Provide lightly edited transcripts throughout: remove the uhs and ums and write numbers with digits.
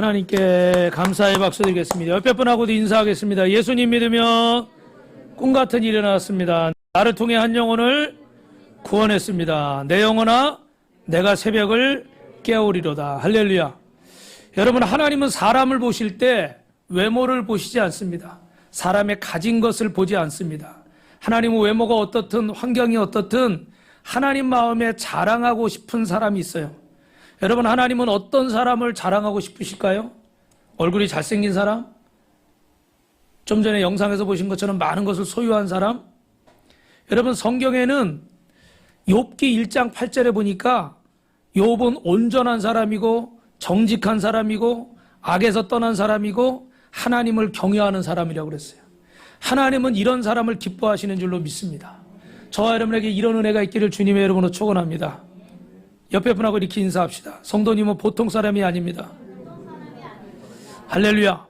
하나님께 감사의 박수 드리겠습니다. 옆에 분하고도 인사하겠습니다. 예수님 믿으며 꿈같은 일이 일어났습니다. 나를 통해 한 영혼을 구원했습니다. 내 영혼아 내가 새벽을 깨우리로다. 할렐루야. 여러분, 하나님은 사람을 보실 때 외모를 보시지 않습니다. 사람의 가진 것을 보지 않습니다. 하나님은 외모가 어떻든 환경이 어떻든 하나님 마음에 자랑하고 싶은 사람이 있어요. 여러분, 하나님은 어떤 사람을 자랑하고 싶으실까요? 얼굴이 잘생긴 사람? 좀 전에 영상에서 보신 것처럼 많은 것을 소유한 사람? 여러분, 성경에는 욥기 1장 8절에 보니까 욥은 온전한 사람이고 정직한 사람이고 악에서 떠난 사람이고 하나님을 경외하는 사람이라고 그랬어요. 하나님은 이런 사람을 기뻐하시는 줄로 믿습니다. 저와 여러분에게 이런 은혜가 있기를 주님의 이름으로 축원합니다. 옆에 분하고 이렇게 인사합시다. 성도님은 보통 사람이 아닙니다. 할렐루야.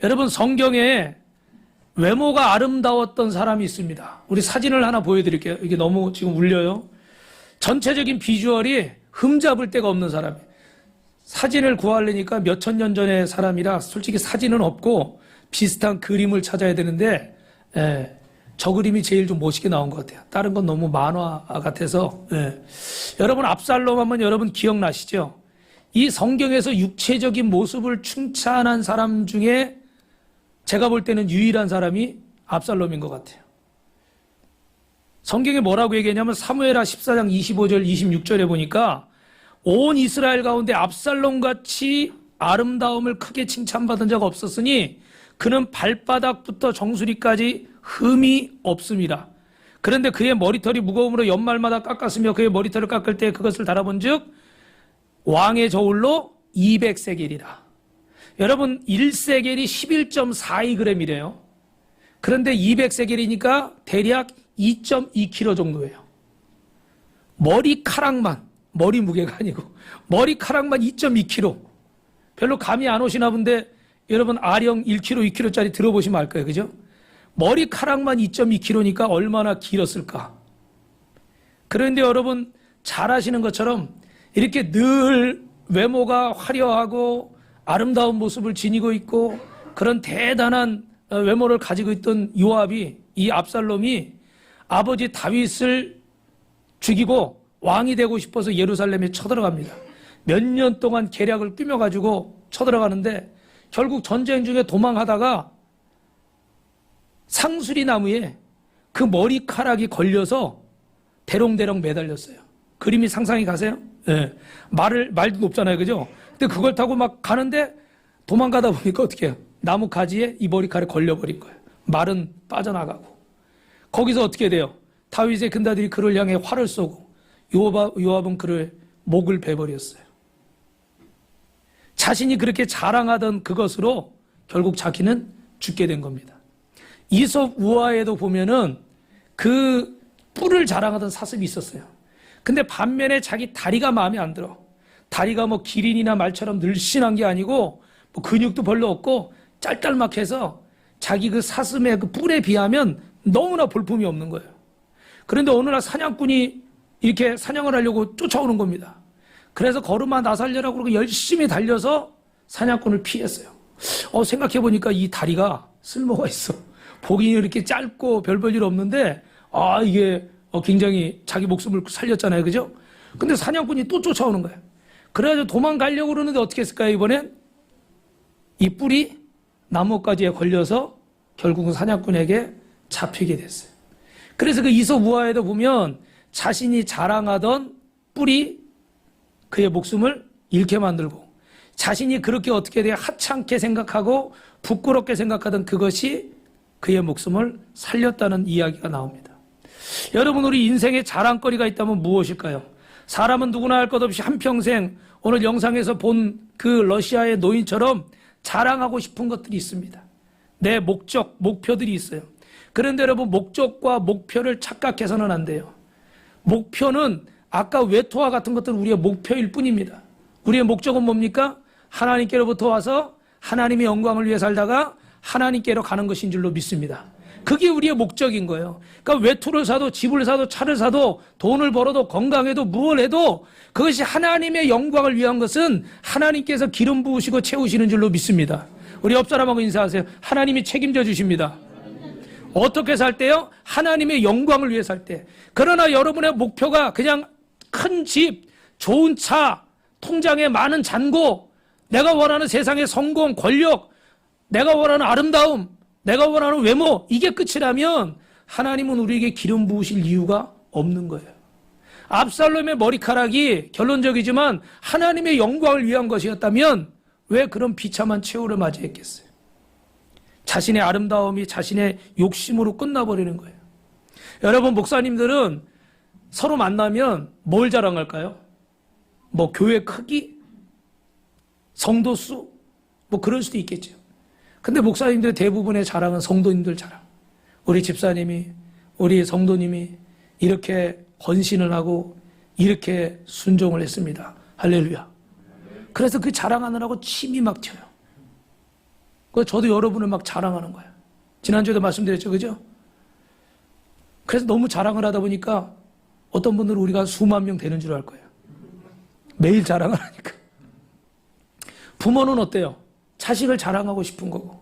여러분, 성경에 외모가 아름다웠던 사람이 있습니다. 우리 사진을 하나 보여드릴게요. 이게 너무 지금 울려요. 전체적인 비주얼이 흠잡을 데가 없는 사람이에요. 사진을 구하려니까 몇천 년 전의 사람이라 솔직히 사진은 없고 비슷한 그림을 찾아야 되는데 저 그림이 제일 좀 멋있게 나온 것 같아요. 다른 건 너무 만화 같아서. 여러분, 압살롬 하면 여러분 기억나시죠? 이 성경에서 육체적인 모습을 칭찬한 사람 중에 제가 볼 때는 유일한 사람이 압살롬인 것 같아요. 성경에 뭐라고 얘기했냐면 사무엘하 14장 25절 26절에 보니까 온 이스라엘 가운데 압살롬같이 아름다움을 크게 칭찬받은 적 없었으니 그는 발바닥부터 정수리까지 흠이 없음이라. 그런데 그의 머리털이 무거움으로 연말마다 깎았으며 그의 머리털을 깎을 때 그것을 달아본 즉 왕의 저울로 200세겔이라. 여러분, 1세겔이 11.42g이래요. 그런데 200세겔이니까 대략 2.2kg 정도예요. 머리카락만, 머리 무게가 아니고 머리카락만 2.2kg. 별로 감이 안 오시나 본데 여러분, 아령 1kg, 2kg짜리 들어보시면 알 거예요. 그죠? 머리카락만 2.2kg니까 얼마나 길었을까? 그런데 여러분, 잘 아시는 것처럼 이렇게 늘 외모가 화려하고 아름다운 모습을 지니고 있고 그런 대단한 외모를 가지고 있던 요압이, 이 압살롬이 아버지 다윗을 죽이고 왕이 되고 싶어서 예루살렘에 쳐들어갑니다. 몇 년 동안 계략을 꾸며가지고 쳐들어가는데 결국 전쟁 중에 도망하다가 상수리 나무에 그 머리카락이 걸려서 대롱대롱 매달렸어요. 그림이 상상이 가세요? 네. 말도 높잖아요. 그죠? 근데 그걸 타고 막 가는데 도망가다 보니까 어떻게 해요? 나무 가지에 이 머리카락이 걸려버린 거예요. 말은 빠져나가고. 거기서 어떻게 돼요? 다윗의 근다들이 그를 향해 활을 쏘고 요압은 그를 목을 베버렸어요. 자신이 그렇게 자랑하던 그것으로 결국 자기는 죽게 된 겁니다. 이솝 우화에도 보면은 그 뿔을 자랑하던 사슴이 있었어요. 근데 반면에 자기 다리가 마음에 안 들어. 다리가 뭐 기린이나 말처럼 늘씬한 게 아니고 뭐 근육도 별로 없고 짤짤막해서 자기 그 사슴의 그 뿔에 비하면 너무나 볼품이 없는 거예요. 그런데 어느 날 사냥꾼이 이렇게 사냥을 하려고 쫓아오는 겁니다. 그래서 걸음아 나 살려라고 그러고 열심히 달려서 사냥꾼을 피했어요. 생각해보니까 이 다리가 쓸모가 있어. 보기는 이렇게 짧고 별 볼 일 없는데 이게 굉장히 자기 목숨을 살렸잖아요. 그죠? 근데 사냥꾼이 또 쫓아오는 거예요. 그래가지고 도망가려고 그러는데 어떻게 했을까요? 이번엔 이 뿔이 나뭇가지에 걸려서 결국은 사냥꾼에게 잡히게 됐어요. 그래서 그 이솝 우화에도 보면 자신이 자랑하던 뿔이 그의 목숨을 잃게 만들고 자신이 그렇게 어떻게 돼야 하찮게 생각하고 부끄럽게 생각하던 그것이 그의 목숨을 살렸다는 이야기가 나옵니다. 여러분, 우리 인생에 자랑거리가 있다면 무엇일까요? 사람은 누구나 할 것 없이 한평생 오늘 영상에서 본 그 러시아의 노인처럼 자랑하고 싶은 것들이 있습니다. 내 목적, 목표들이 있어요. 그런데 여러분, 목적과 목표를 착각해서는 안 돼요. 목표는 아까 외토와 같은 것들은 우리의 목표일 뿐입니다. 우리의 목적은 뭡니까? 하나님께로부터 와서 하나님의 영광을 위해 살다가 하나님께로 가는 것인 줄로 믿습니다. 그게 우리의 목적인 거예요. 그러니까 외투를 사도 집을 사도 차를 사도 돈을 벌어도 건강해도 무엇을 해도 그것이 하나님의 영광을 위한 것은 하나님께서 기름 부으시고 채우시는 줄로 믿습니다. 우리 옆 사람하고 인사하세요. 하나님이 책임져 주십니다. 어떻게 살 때요? 하나님의 영광을 위해 살 때. 그러나 여러분의 목표가 그냥 큰 집, 좋은 차, 통장에 많은 잔고, 내가 원하는 세상의 성공, 권력, 내가 원하는 아름다움, 내가 원하는 외모, 이게 끝이라면 하나님은 우리에게 기름 부으실 이유가 없는 거예요. 압살롬의 머리카락이 결론적이지만 하나님의 영광을 위한 것이었다면 왜 그런 비참한 최후를 맞이했겠어요? 자신의 아름다움이 자신의 욕심으로 끝나버리는 거예요. 여러분, 목사님들은 서로 만나면 뭘 자랑할까요? 뭐 교회 크기? 성도 수? 뭐 그럴 수도 있겠죠. 근데 목사님들 대부분의 자랑은 성도님들 자랑. 우리 집사님이, 우리 성도님이 이렇게 헌신을 하고 이렇게 순종을 했습니다. 할렐루야. 그래서 그 자랑하느라고 침이 막 튀어요. 그래서 저도 여러분을 막 자랑하는 거예요. 지난주에도 말씀드렸죠, 그죠? 그래서 너무 자랑을 하다 보니까 어떤 분들은 우리가 수만 명 되는 줄 알 거예요. 매일 자랑을 하니까. 부모는 어때요? 자식을 자랑하고 싶은 거고,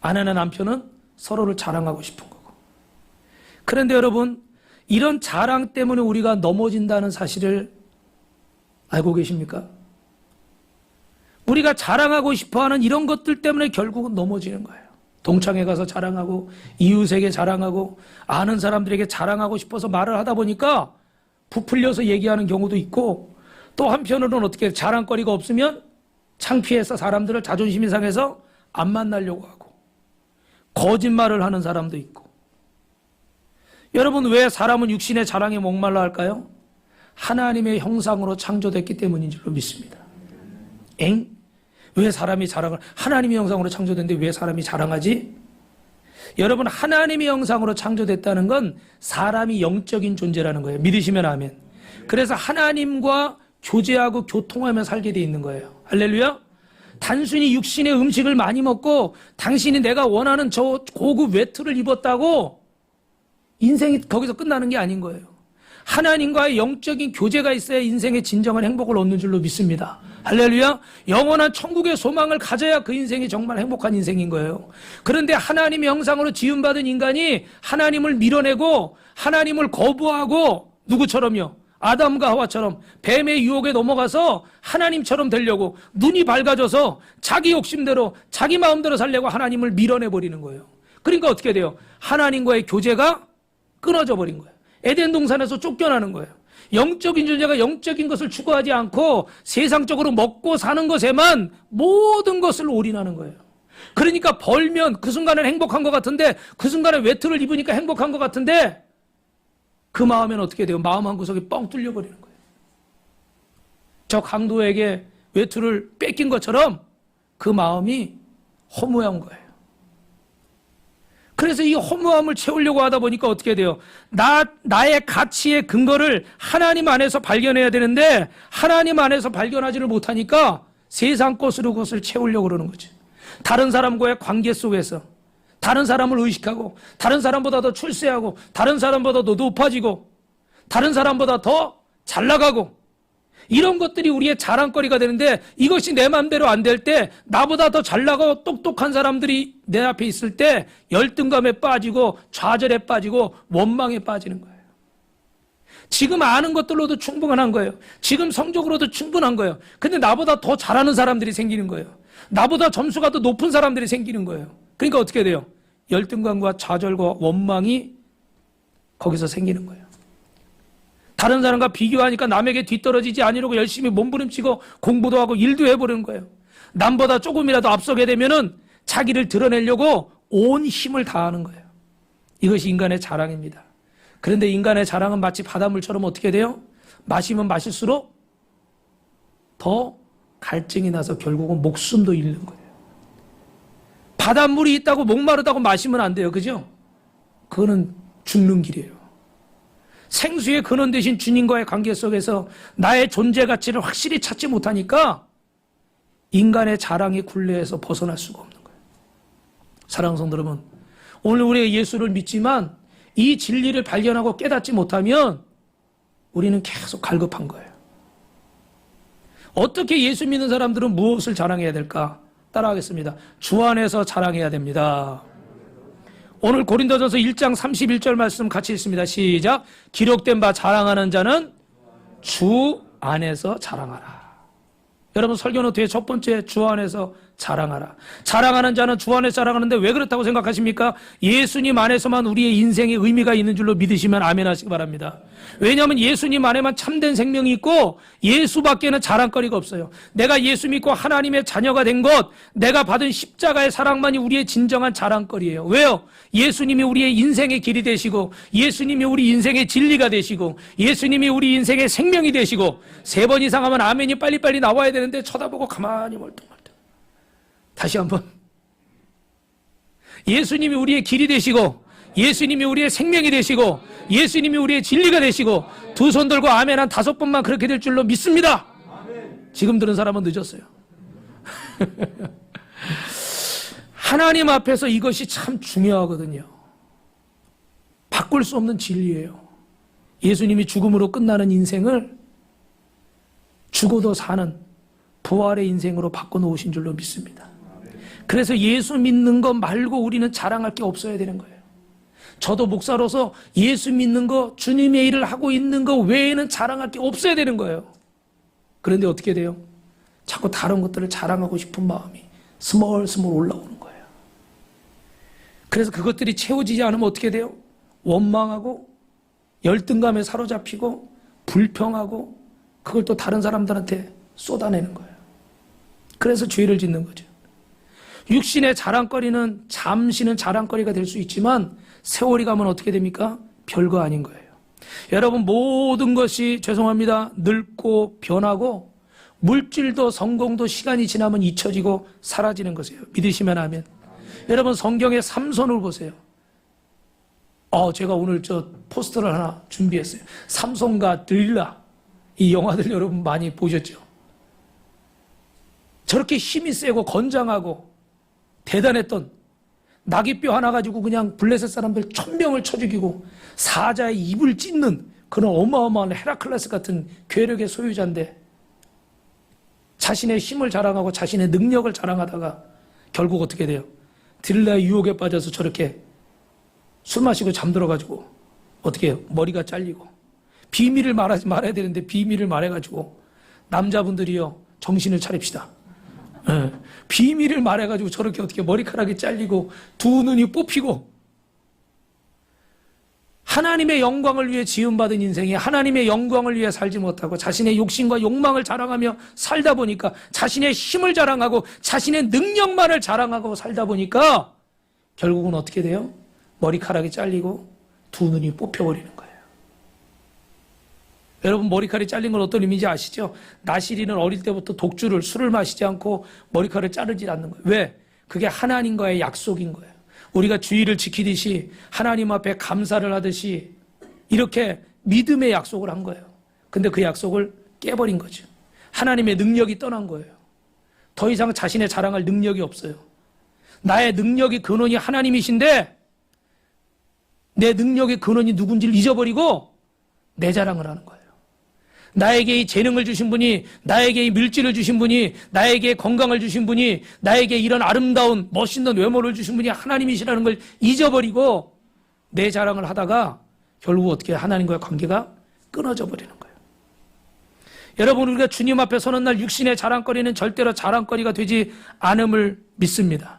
아내나 남편은 서로를 자랑하고 싶은 거고. 그런데 여러분, 이런 자랑 때문에 우리가 넘어진다는 사실을 알고 계십니까? 우리가 자랑하고 싶어하는 이런 것들 때문에 결국은 넘어지는 거예요. 동창회 가서 자랑하고, 이웃에게 자랑하고, 아는 사람들에게 자랑하고 싶어서 말을 하다 보니까 부풀려서 얘기하는 경우도 있고, 또 한편으로는 어떻게 자랑거리가 없으면 창피해서 사람들을 자존심이 상해서 안 만나려고 하고, 거짓말을 하는 사람도 있고. 여러분, 왜 사람은 육신의 자랑에 목말라 할까요? 하나님의 형상으로 창조됐기 때문인 줄로 믿습니다. 왜 사람이 자랑을, 하나님의 형상으로 창조됐는데 왜 사람이 자랑하지? 여러분, 하나님의 형상으로 창조됐다는 건 사람이 영적인 존재라는 거예요. 믿으시면 아멘. 그래서 하나님과 교제하고 교통하며 살게 돼 있는 거예요. 할렐루야. 단순히 육신의 음식을 많이 먹고 당신이 내가 원하는 저 고급 외투를 입었다고 인생이 거기서 끝나는 게 아닌 거예요. 하나님과의 영적인 교제가 있어야 인생의 진정한 행복을 얻는 줄로 믿습니다. 할렐루야. 영원한 천국의 소망을 가져야 그 인생이 정말 행복한 인생인 거예요. 그런데 하나님의 형상으로 지음받은 인간이 하나님을 밀어내고 하나님을 거부하고, 누구처럼요? 아담과 하와처럼 뱀의 유혹에 넘어가서 하나님처럼 되려고 눈이 밝아져서 자기 욕심대로 자기 마음대로 살려고 하나님을 밀어내버리는 거예요. 그러니까 어떻게 돼요? 하나님과의 교제가 끊어져 버린 거예요. 에덴 동산에서 쫓겨나는 거예요. 영적인 존재가 영적인 것을 추구하지 않고 세상적으로 먹고 사는 것에만 모든 것을 올인하는 거예요. 그러니까 벌면 그 순간은 행복한 것 같은데, 그 순간에 외투를 입으니까 행복한 것 같은데, 그 마음에는 어떻게 돼요? 마음 한 구석이 뻥 뚫려버리는 거예요. 저 강도에게 외투를 뺏긴 것처럼 그 마음이 허무한 거예요. 그래서 이 허무함을 채우려고 하다 보니까 어떻게 돼요? 나의 가치의 근거를 하나님 안에서 발견해야 되는데 하나님 안에서 발견하지를 못하니까 세상 것으로 그것을 채우려고 그러는 거죠. 다른 사람과의 관계 속에서 다른 사람을 의식하고, 다른 사람보다 더 출세하고, 다른 사람보다 더 높아지고, 다른 사람보다 더 잘 나가고, 이런 것들이 우리의 자랑거리가 되는데, 이것이 내 마음대로 안 될 때 나보다 더 잘 나가고 똑똑한 사람들이 내 앞에 있을 때 열등감에 빠지고 좌절에 빠지고 원망에 빠지는 거예요. 지금 아는 것들로도 충분한 거예요. 지금 성적으로도 충분한 거예요. 근데 나보다 더 잘하는 사람들이 생기는 거예요. 나보다 점수가 더 높은 사람들이 생기는 거예요. 그러니까 어떻게 돼요? 열등감과 좌절과 원망이 거기서 생기는 거예요. 다른 사람과 비교하니까 남에게 뒤떨어지지 아니려고 열심히 몸부림치고 공부도 하고 일도 해보는 거예요. 남보다 조금이라도 앞서게 되면은 자기를 드러내려고 온 힘을 다하는 거예요. 이것이 인간의 자랑입니다. 그런데 인간의 자랑은 마치 바닷물처럼 어떻게 돼요? 마시면 마실수록 더 갈증이 나서 결국은 목숨도 잃는 거예요. 바닷물이 있다고 목마르다고 마시면 안 돼요. 그죠? 그거는 죽는 길이에요. 생수의 근원 되신 주님과의 관계 속에서 나의 존재 가치를 확실히 찾지 못하니까 인간의 자랑의 굴레에서 벗어날 수가 없는 거예요. 사랑하는 성도 여러분, 오늘 우리가 예수를 믿지만 이 진리를 발견하고 깨닫지 못하면 우리는 계속 갈급한 거예요. 어떻게 예수 믿는 사람들은 무엇을 자랑해야 될까? 따라하겠습니다. 주 안에서 자랑해야 됩니다. 오늘 고린도전서 1장 31절 말씀 같이 읽습니다. 시작. 기록된 바 자랑하는 자는 주 안에서 자랑하라. 여러분 설교 노트의 첫 번째 주 안에서 자랑하라. 자랑하는 자는 주 안에서 자랑하는데 왜 그렇다고 생각하십니까? 예수님 안에서만 우리의 인생에 의미가 있는 줄로 믿으시면 아멘 하시기 바랍니다. 왜냐하면 예수님 안에만 참된 생명이 있고 예수밖에는 자랑거리가 없어요. 내가 예수 믿고 하나님의 자녀가 된 것, 내가 받은 십자가의 사랑만이 우리의 진정한 자랑거리예요. 왜요? 예수님이 우리의 인생의 길이 되시고 예수님이 우리 인생의 진리가 되시고 예수님이 우리 인생의 생명이 되시고 3번 이상 하면 아멘이 빨리빨리 나와야 되는데 쳐다보고 가만히 멀뚱멀뚱. 다시 한번. 예수님이 우리의 길이 되시고 예수님이 우리의 생명이 되시고 예수님이 우리의 진리가 되시고 두 손 들고 아멘 한 5번만 그렇게 될 줄로 믿습니다. 지금 들은 사람은 늦었어요. 하나님 앞에서 이것이 참 중요하거든요. 바꿀 수 없는 진리예요. 예수님이 죽음으로 끝나는 인생을 죽어도 사는 부활의 인생으로 바꿔놓으신 줄로 믿습니다. 그래서 예수 믿는 것 말고 우리는 자랑할 게 없어야 되는 거예요. 저도 목사로서 예수 믿는 거, 주님의 일을 하고 있는 거 외에는 자랑할 게 없어야 되는 거예요. 그런데 어떻게 돼요? 자꾸 다른 것들을 자랑하고 싶은 마음이 스멀스멀 올라오는 거예요. 그래서 그것들이 채워지지 않으면 어떻게 돼요? 원망하고 열등감에 사로잡히고 불평하고 그걸 또 다른 사람들한테 쏟아내는 거예요. 그래서 죄를 짓는 거죠. 육신의 자랑거리는 잠시는 자랑거리가 될 수 있지만 세월이 가면 어떻게 됩니까? 별거 아닌 거예요. 여러분 모든 것이 죄송합니다. 늙고 변하고 물질도 성공도 시간이 지나면 잊혀지고 사라지는 것이에요. 믿으시면 아멘. 여러분 성경의 삼손을 보세요. 제가 오늘 저 포스터를 하나 준비했어요. 삼손과 들릴라. 이 영화들 여러분 많이 보셨죠? 저렇게 힘이 세고 건장하고 대단했던 나귀뼈 하나 가지고 그냥 블레셋 사람들 1000명을 쳐 죽이고 사자의 입을 찢는 그런 어마어마한 헤라클레스 같은 괴력의 소유자인데 자신의 힘을 자랑하고 자신의 능력을 자랑하다가 결국 어떻게 돼요? 들릴라의 유혹에 빠져서 저렇게 술 마시고 잠들어가지고 어떻게 해요? 머리가 잘리고 비밀을 말해야 되는데 비밀을 말해가지고 남자분들이요 정신을 차립시다. 네. 비밀을 말해가지고 저렇게 어떻게 머리카락이 잘리고 두 눈이 뽑히고 하나님의 영광을 위해 지음받은 인생에 하나님의 영광을 위해 살지 못하고 자신의 욕심과 욕망을 자랑하며 살다 보니까 자신의 힘을 자랑하고 자신의 능력만을 자랑하고 살다 보니까 결국은 어떻게 돼요? 머리카락이 잘리고 두 눈이 뽑혀버리는 거예요. 여러분 머리카락이 잘린 건 어떤 의미인지 아시죠? 나시리는 어릴 때부터 독주를 술을 마시지 않고 머리카락을 자르지 않는 거예요. 왜? 그게 하나님과의 약속인 거예요. 우리가 주의를 지키듯이 하나님 앞에 감사를 하듯이 이렇게 믿음의 약속을 한 거예요. 근데 그 약속을 깨버린 거죠. 하나님의 능력이 떠난 거예요. 더 이상 자신의 자랑할 능력이 없어요. 나의 능력의 근원이 하나님이신데 내 능력의 근원이 누군지를 잊어버리고 내 자랑을 하는 거예요. 나에게 이 재능을 주신 분이, 나에게 이 물질을 주신 분이, 나에게 건강을 주신 분이, 나에게 이런 아름다운 멋있는 외모를 주신 분이 하나님이시라는 걸 잊어버리고 내 자랑을 하다가 결국 어떻게 하나님과의 관계가 끊어져 버리는 거예요. 여러분 우리가 주님 앞에 서는 날 육신의 자랑거리는 절대로 자랑거리가 되지 않음을 믿습니다.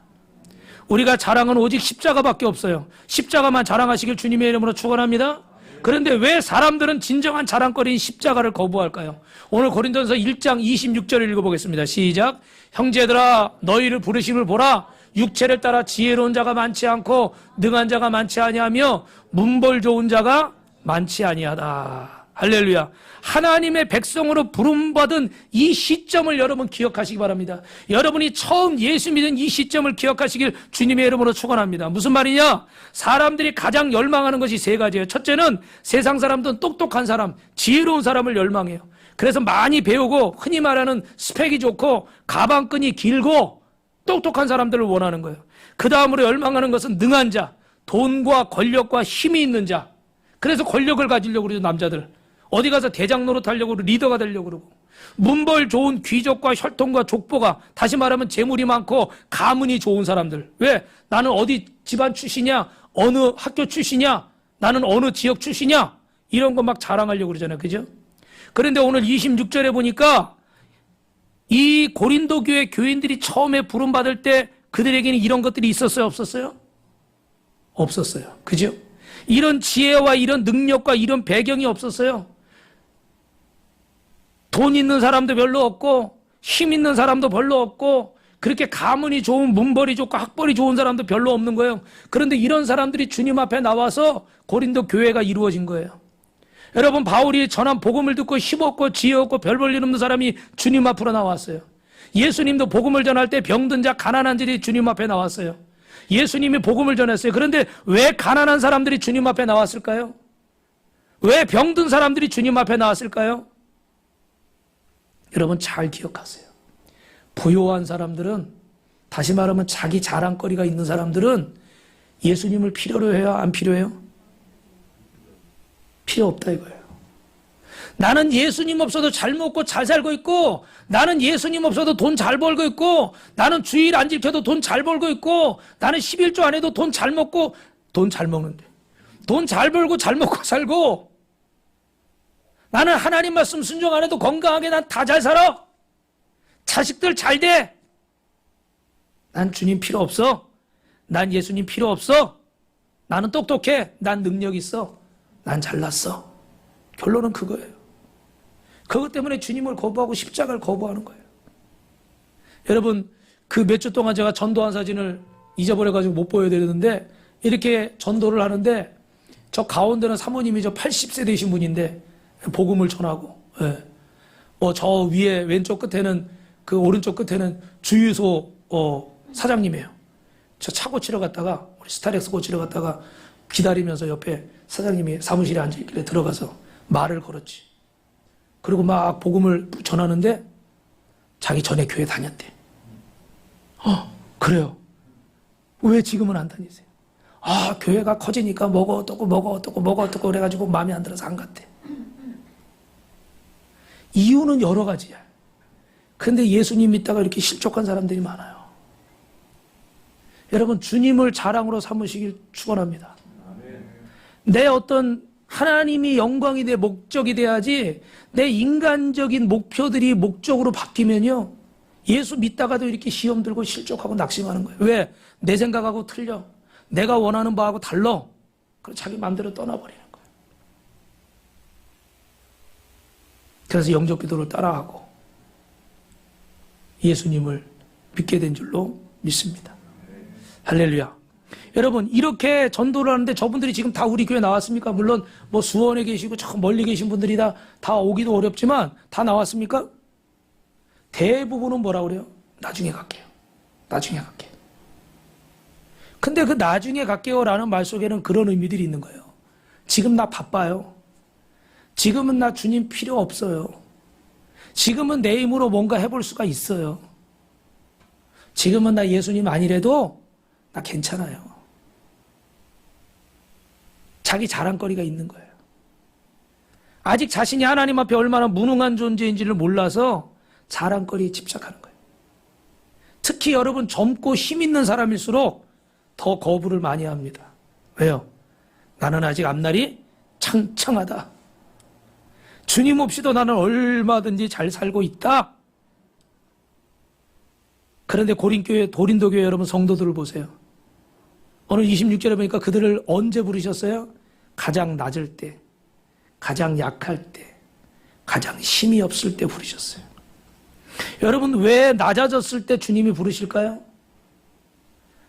우리가 자랑은 오직 십자가밖에 없어요. 십자가만 자랑하시길 주님의 이름으로 축원합니다. 그런데 왜 사람들은 진정한 자랑거리인 십자가를 거부할까요? 오늘 고린도전서 1장 26절을 읽어보겠습니다. 시작. 형제들아 너희를 부르심을 보라. 육체를 따라 지혜로운 자가 많지 않고 능한 자가 많지 아니하며 문벌 좋은 자가 많지 아니하다. 할렐루야. 하나님의 백성으로 부름받은 이 시점을 여러분 기억하시기 바랍니다. 여러분이 처음 예수 믿은 이 시점을 기억하시길 주님의 이름으로 축원합니다. 무슨 말이냐? 사람들이 가장 열망하는 것이 3가지예요. 첫째는 세상 사람들은 똑똑한 사람, 지혜로운 사람을 열망해요. 그래서 많이 배우고 흔히 말하는 스펙이 좋고 가방끈이 길고 똑똑한 사람들을 원하는 거예요. 그 다음으로 열망하는 것은 능한 자, 돈과 권력과 힘이 있는 자. 그래서 권력을 가지려고 그러죠, 남자들. 어디 가서 대장 노릇하려고 그러고 리더가 되려고 그러고. 문벌 좋은 귀족과 혈통과 족보가, 다시 말하면 재물이 많고 가문이 좋은 사람들. 왜? 나는 어디 집안 출신이야? 어느 학교 출신이야? 나는 어느 지역 출신이야? 이런 거 막 자랑하려고 그러잖아요. 그죠? 그런데 오늘 26절에 보니까 이 고린도 교회 교인들이 처음에 부름받을 때 그들에게는 이런 것들이 있었어요? 없었어요? 없었어요. 그죠? 이런 지혜와 이런 능력과 이런 배경이 없었어요. 돈 있는 사람도 별로 없고 힘 있는 사람도 별로 없고 그렇게 가문이 좋은, 문벌이 좋고 학벌이 좋은 사람도 별로 없는 거예요. 그런데 이런 사람들이 주님 앞에 나와서 고린도 교회가 이루어진 거예요. 여러분, 바울이 전한 복음을 듣고 힘없고 지혜 없고 별 볼 일 없는 사람이 주님 앞으로 나왔어요. 예수님도 복음을 전할 때 병든 자, 가난한 자들이 주님 앞에 나왔어요. 예수님이 복음을 전했어요. 그런데 왜 가난한 사람들이 주님 앞에 나왔을까요? 왜 병든 사람들이 주님 앞에 나왔을까요? 여러분 잘 기억하세요. 부유한 사람들은, 다시 말하면 자기 자랑거리가 있는 사람들은 예수님을 필요로 해요? 안 필요해요? 필요 없다 이거예요. 나는 예수님 없어도 잘 먹고 잘 살고 있고, 나는 예수님 없어도 돈 잘 벌고 있고, 나는 주일 안 지켜도 돈 잘 벌고 있고, 나는 11조 안 해도 돈 잘 먹고, 돈 잘 먹는데 돈 잘 벌고 잘 먹고 살고, 나는 하나님 말씀 순종 안 해도 건강하게 난 다 잘 살아, 자식들 잘 돼, 난 주님 필요 없어, 난 예수님 필요 없어, 나는 똑똑해, 난 능력 있어, 난 잘났어. 결론은 그거예요. 그것 때문에 주님을 거부하고 십자가를 거부하는 거예요. 여러분, 그 몇 주 동안 제가 전도한 사진을 잊어버려가지고 못 보여드렸는데, 이렇게 전도를 하는데 저 가운데는 사모님이 저 80세 되신 분인데 복음을 전하고, 예. 저 위에 왼쪽 끝에는, 그 오른쪽 끝에는 주유소 사장님이에요. 저 차 고치러 갔다가, 우리 스타렉스 고치러 갔다가 기다리면서 옆에 사장님이 사무실에 앉아있길래 들어가서 말을 걸었지. 그리고 막 복음을 전하는데 자기 전에 교회 다녔대. 그래요. 왜 지금은 안 다니세요? 교회가 커지니까 뭐가 어떻고 그래가지고 마음에 안 들어서 안 갔대. 이유는 여러 가지야. 근데 예수님 믿다가 이렇게 실족한 사람들이 많아요. 여러분, 주님을 자랑으로 삼으시길 축원합니다. 내 어떤 하나님이 영광이 내 목적이 돼야지, 내 인간적인 목표들이 목적으로 바뀌면요, 예수 믿다가도 이렇게 시험 들고 실족하고 낙심하는 거예요. 왜? 내 생각하고 틀려. 내가 원하는 바하고 달라. 그래서 자기 마음대로 떠나버리는 거예요. 그래서 영적 기도를 따라하고 예수님을 믿게 된 줄로 믿습니다. 할렐루야. 여러분, 이렇게 전도를 하는데 저분들이 지금 다 우리 교회 나왔습니까? 물론 뭐 수원에 계시고 저 멀리 계신 분들이 다 오기도 어렵지만 다 나왔습니까? 대부분은 뭐라 그래요? 나중에 갈게요. 나중에 갈게요. 근데 그 나중에 갈게요라는 말 속에는 그런 의미들이 있는 거예요. 지금 나 바빠요. 지금은 나 주님 필요 없어요. 지금은 내 힘으로 뭔가 해볼 수가 있어요. 지금은 나 예수님 아니래도 나 괜찮아요. 자기 자랑거리가 있는 거예요. 아직 자신이 하나님 앞에 얼마나 무능한 존재인지를 몰라서 자랑거리에 집착하는 거예요. 특히 여러분, 젊고 힘 있는 사람일수록 더 거부를 많이 합니다. 왜요? 나는 아직 앞날이 창창하다. 주님 없이도 나는 얼마든지 잘 살고 있다. 그런데 고린도 교회 여러분 성도들을 보세요. 오늘 26절에 보니까 그들을 언제 부르셨어요? 가장 낮을 때, 가장 약할 때, 가장 힘이 없을 때 부르셨어요. 여러분, 왜 낮아졌을 때 주님이 부르실까요?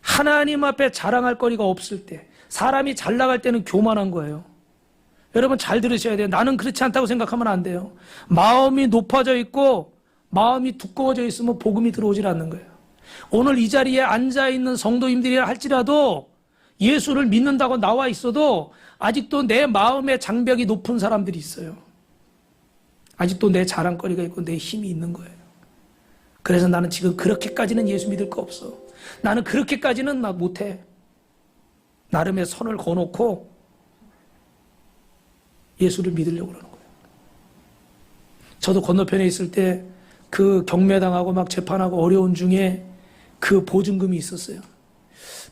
하나님 앞에 자랑할 거리가 없을 때, 사람이 잘 나갈 때는 교만한 거예요. 여러분 잘 들으셔야 돼요. 나는 그렇지 않다고 생각하면 안 돼요. 마음이 높아져 있고 마음이 두꺼워져 있으면 복음이 들어오질 않는 거예요. 오늘 이 자리에 앉아있는 성도님들이라 할지라도 예수를 믿는다고 나와 있어도 아직도 내 마음의 장벽이 높은 사람들이 있어요. 아직도 내 자랑거리가 있고 내 힘이 있는 거예요. 그래서 나는 지금 그렇게까지는 예수 믿을 거 없어. 나는 그렇게까지는 나 못해. 나름의 선을 거놓고 예수를 믿으려고 그러는 거예요. 저도 건너편에 있을 때 그 경매당하고 막 재판하고 어려운 중에 그 보증금이 있었어요.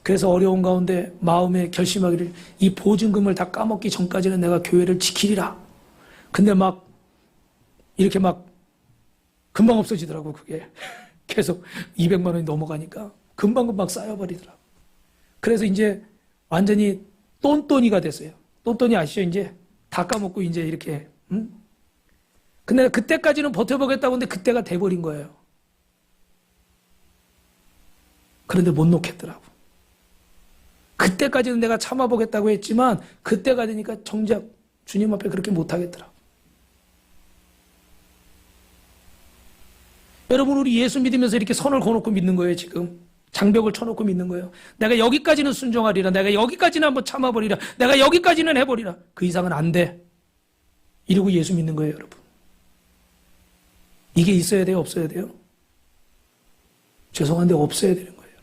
그래서 어려운 가운데 마음에 결심하기를 이 보증금을 다 까먹기 전까지는 내가 교회를 지키리라. 근데 막 이렇게 막 금방 없어지더라고 그게. 계속 200만 원이 넘어가니까 금방금방 쌓여버리더라고. 그래서 이제 완전히 똔똔이가 됐어요. 똔똔이 아시죠? 이제 다 까먹고 이제 이렇게 근데 그때까지는 버텨보겠다고 했는데 그때가 돼버린 거예요. 그런데 못 놓겠더라고. 그때까지는 내가 참아보겠다고 했지만 그때가 되니까 정작 주님 앞에 그렇게 못하겠더라고. 여러분 우리 예수 믿으면서 이렇게 선을 거놓고 믿는 거예요. 지금 장벽을 쳐놓고 믿는 거예요. 내가 여기까지는 순종하리라. 내가 여기까지는 한번 참아버리라. 내가 여기까지는 해버리라. 그 이상은 안 돼. 이러고 예수 믿는 거예요. 여러분. 이게 있어야 돼요? 없어야 돼요? 죄송한데 없어야 되는 거예요.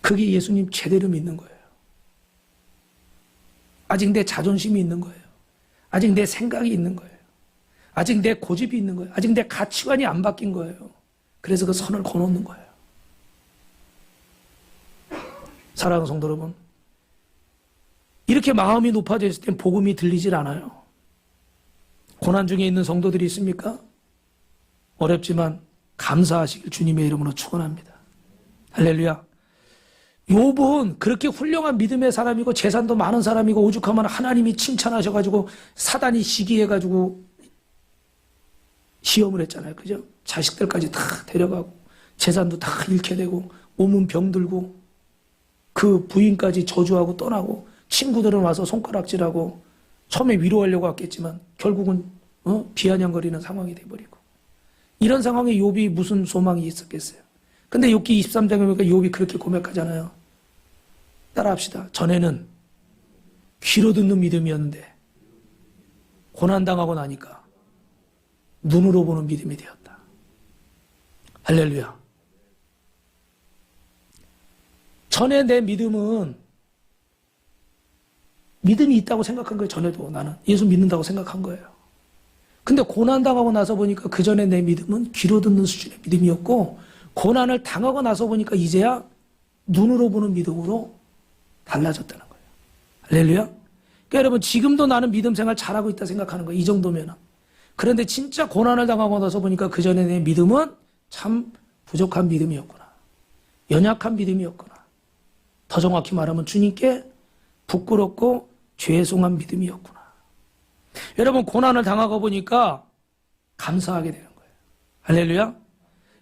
그게 예수님 제대로 믿는 거예요. 아직 내 자존심이 있는 거예요. 아직 내 생각이 있는 거예요. 아직 내 고집이 있는 거예요. 아직 내 가치관이 안 바뀐 거예요. 그래서 그 선을 거놓는 거예요. 사랑하는 성도 여러분, 이렇게 마음이 높아져 있을 땐 복음이 들리질 않아요. 고난 중에 있는 성도들이 있습니까? 어렵지만 감사하시길 주님의 이름으로 축원합니다. 할렐루야. 욥은 그렇게 훌륭한 믿음의 사람이고 재산도 많은 사람이고 오죽하면 하나님이 칭찬하셔가지고 사단이 시기해가지고 시험을 했잖아요. 그죠? 자식들까지 다 데려가고 재산도 다 잃게 되고 몸은 병들고 그 부인까지 저주하고 떠나고 친구들은 와서 손가락질하고 처음에 위로하려고 왔겠지만 결국은 비아냥거리는 상황이 돼버리고 이런 상황에 욥이 무슨 소망이 있었겠어요. 근데 욥기 23장에 보니까 욥이 그렇게 고백하잖아요. 따라합시다. 전에는 귀로 듣는 믿음이었는데 고난당하고 나니까 눈으로 보는 믿음이 되었다. 할렐루야. 전에 내 믿음은 믿음이 있다고 생각한 거예요. 전에도 나는 예수 믿는다고 생각한 거예요. 근데 고난당하고 나서 보니까 그 전에 내 믿음은 귀로 듣는 수준의 믿음이었고 고난을 당하고 나서 보니까 이제야 눈으로 보는 믿음으로 달라졌다는 거예요. 할렐루야. 그러니까 여러분 지금도 나는 믿음 생활 잘하고 있다 생각하는 거예요. 이 정도면은. 그런데 진짜 고난을 당하고 나서 보니까 그 전에 내 믿음은 참 부족한 믿음이었구나. 연약한 믿음이었구나. 더 정확히 말하면 주님께 부끄럽고 죄송한 믿음이었구나. 여러분 고난을 당하고 보니까 감사하게 되는 거예요. 할렐루야.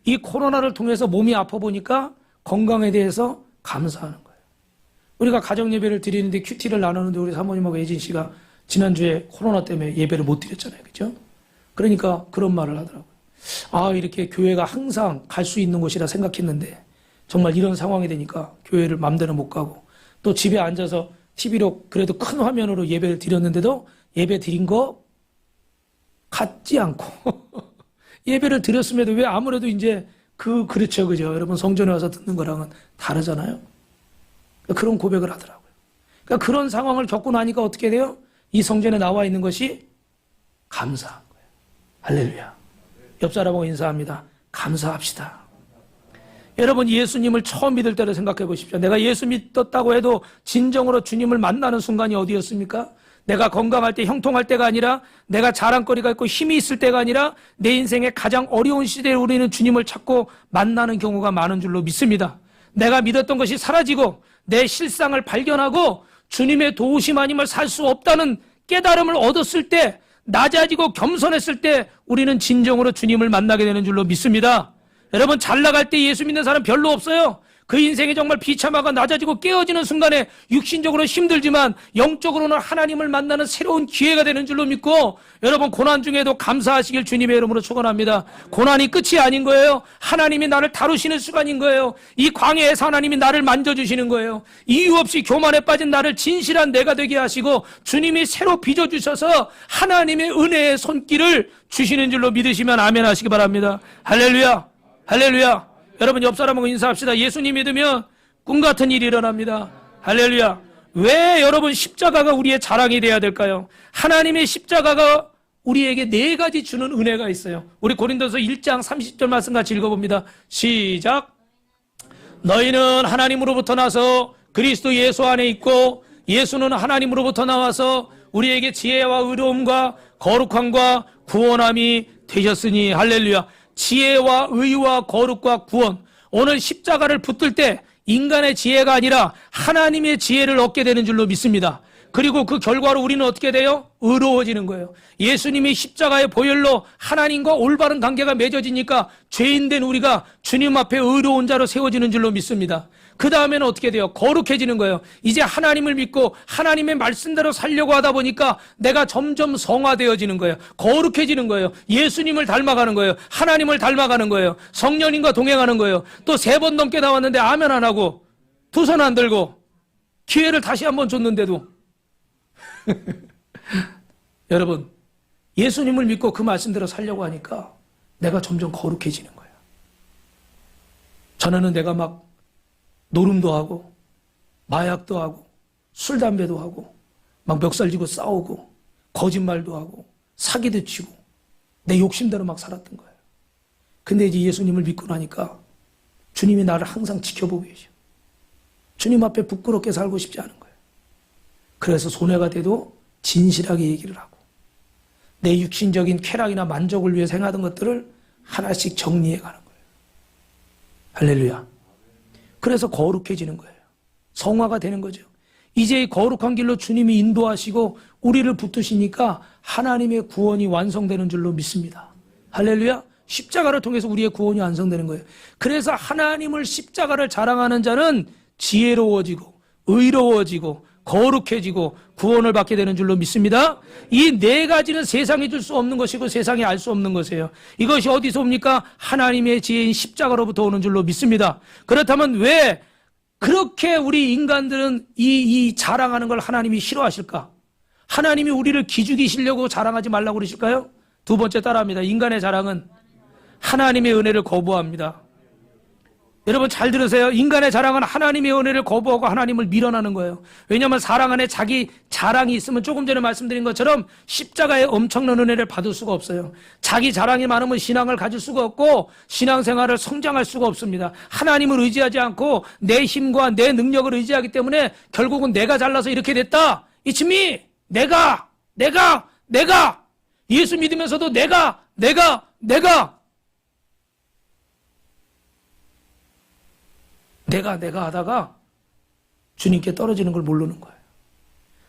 이 코로나를 통해서 몸이 아파 보니까 건강에 대해서 감사하는 거예요. 우리가 가정예배를 드리는데 큐티를 나누는데 우리 사모님하고 예진 씨가 지난주에 코로나 때문에 예배를 못 드렸잖아요. 그죠? 그러니까 그런 말을 하더라고요. 아, 이렇게 교회가 항상 갈 수 있는 곳이라 생각했는데 정말 이런 상황이 되니까 교회를 맘대로 못 가고 또 집에 앉아서 TV로 그래도 큰 화면으로 예배를 드렸는데도 예배 드린 거 같지 않고 예배를 드렸음에도 왜 아무래도 이제 그렇죠. 그죠? 여러분 성전에 와서 듣는 거랑은 다르잖아요. 그런 고백을 하더라고요. 그러니까 그런 상황을 겪고 나니까 어떻게 돼요? 이 성전에 나와 있는 것이 감사한 거예요. 할렐루야. 옆 사람하고 인사합니다. 감사합시다. 여러분 예수님을 처음 믿을 때를 생각해 보십시오. 내가 예수 믿었다고 해도 진정으로 주님을 만나는 순간이 어디였습니까? 내가 건강할 때 형통할 때가 아니라 내가 자랑거리가 있고 힘이 있을 때가 아니라 내 인생의 가장 어려운 시대에 우리는 주님을 찾고 만나는 경우가 많은 줄로 믿습니다. 내가 믿었던 것이 사라지고 내 실상을 발견하고 주님의 도우심 아님을 살 수 없다는 깨달음을 얻었을 때 낮아지고 겸손했을 때 우리는 진정으로 주님을 만나게 되는 줄로 믿습니다. 여러분 잘 나갈 때 예수 믿는 사람 별로 없어요. 그 인생이 정말 비참하고 낮아지고 깨어지는 순간에 육신적으로 힘들지만 영적으로는 하나님을 만나는 새로운 기회가 되는 줄로 믿고 여러분 고난 중에도 감사하시길 주님의 이름으로 축원합니다. 고난이 끝이 아닌 거예요. 하나님이 나를 다루시는 시간인 거예요. 이 광야에서 하나님이 나를 만져주시는 거예요. 이유 없이 교만에 빠진 나를 진실한 내가 되게 하시고 주님이 새로 빚어주셔서 하나님의 은혜의 손길을 주시는 줄로 믿으시면 아멘 하시기 바랍니다. 할렐루야. 할렐루야. 여러분 옆 사람하고 인사합시다. 예수님 믿으면 꿈 같은 일이 일어납니다. 할렐루야. 왜 여러분 십자가가 우리의 자랑이 돼야 될까요? 하나님의 십자가가 우리에게 네 가지 주는 은혜가 있어요. 우리 고린도서 1장 30절 말씀 같이 읽어봅니다. 시작. 너희는 하나님으로부터 나서 그리스도 예수 안에 있고 예수는 하나님으로부터 나와서 우리에게 지혜와 의로움과 거룩함과 구원함이 되셨으니. 할렐루야. 지혜와 의와 거룩과 구원. 오늘 십자가를 붙들 때 인간의 지혜가 아니라 하나님의 지혜를 얻게 되는 줄로 믿습니다. 그리고 그 결과로 우리는 어떻게 돼요? 의로워지는 거예요. 예수님이 십자가의 보혈로 하나님과 올바른 관계가 맺어지니까 죄인된 우리가 주님 앞에 의로운 자로 세워지는 줄로 믿습니다. 그 다음에는 어떻게 돼요? 거룩해지는 거예요. 이제 하나님을 믿고 하나님의 말씀대로 살려고 하다 보니까 내가 점점 성화되어지는 거예요. 거룩해지는 거예요. 예수님을 닮아가는 거예요. 하나님을 닮아가는 거예요. 성령님과 동행하는 거예요. 또 3번 넘게 나왔는데 아멘 안 하고 2손 안 들고 기회를 다시 한번 줬는데도 여러분, 예수님을 믿고 그 말씀대로 살려고 하니까 내가 점점 거룩해지는 거예요. 전에는 내가 막 노름도 하고 마약도 하고 술 담배도 하고 막 멱살지고 싸우고 거짓말도 하고 사기도 치고 내 욕심대로 막 살았던 거예요. 근데 이제 예수님을 믿고 나니까 주님이 나를 항상 지켜보고 계셔. 주님 앞에 부끄럽게 살고 싶지 않은 거예요. 그래서 손해가 돼도 진실하게 얘기를 하고 내 육신적인 쾌락이나 만족을 위해 행하던 것들을 하나씩 정리해 가는 거예요. 할렐루야. 그래서 거룩해지는 거예요. 성화가 되는 거죠. 이제 이 거룩한 길로 주님이 인도하시고 우리를 붙드시니까 하나님의 구원이 완성되는 줄로 믿습니다. 할렐루야. 십자가를 통해서 우리의 구원이 완성되는 거예요. 그래서 하나님을 십자가를 자랑하는 자는 지혜로워지고 의로워지고 거룩해지고 구원을 받게 되는 줄로 믿습니다. 이 4가지는 세상이 줄 수 없는 것이고 세상이 알 수 없는 것이에요. 이것이 어디서 옵니까? 하나님의 지혜인 십자가로부터 오는 줄로 믿습니다. 그렇다면 왜 그렇게 우리 인간들은 이 자랑하는 걸 하나님이 싫어하실까? 하나님이 우리를 기죽이시려고 자랑하지 말라고 그러실까요? 2번째 따라합니다. 인간의 자랑은 하나님의 은혜를 거부합니다. 여러분 잘 들으세요. 인간의 자랑은 하나님의 은혜를 거부하고 하나님을 밀어나는 거예요. 왜냐하면 사랑 안에 자기 자랑이 있으면 조금 전에 말씀드린 것처럼 십자가의 엄청난 은혜를 받을 수가 없어요. 자기 자랑이 많으면 신앙을 가질 수가 없고 신앙생활을 성장할 수가 없습니다. 하나님을 의지하지 않고 내 힘과 내 능력을 의지하기 때문에 결국은 내가 잘나서 이렇게 됐다. It's me. 내가 예수 믿으면서도 내가 하다가 주님께 떨어지는 걸 모르는 거예요.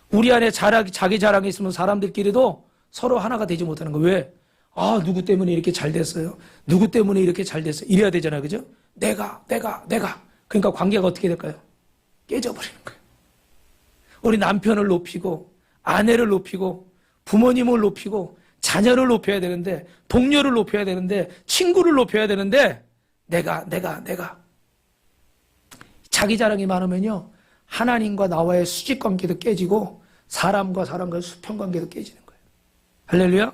우리 안에 자기 자랑이 있으면 사람들끼리도 서로 하나가 되지 못하는 거예요. 왜? 아, 누구 때문에 이렇게 잘 됐어요. 누구 때문에 이렇게 잘 됐어요. 이래야 되잖아요. 그죠? 내가. 그러니까 관계가 어떻게 될까요? 깨져버리는 거예요. 우리 남편을 높이고 아내를 높이고 부모님을 높이고 자녀를 높여야 되는데 동료를 높여야 되는데 친구를 높여야 되는데 내가 자기 자랑이 많으면요 하나님과 나와의 수직관계도 깨지고 사람과 사람과의 수평관계도 깨지는 거예요. 할렐루야.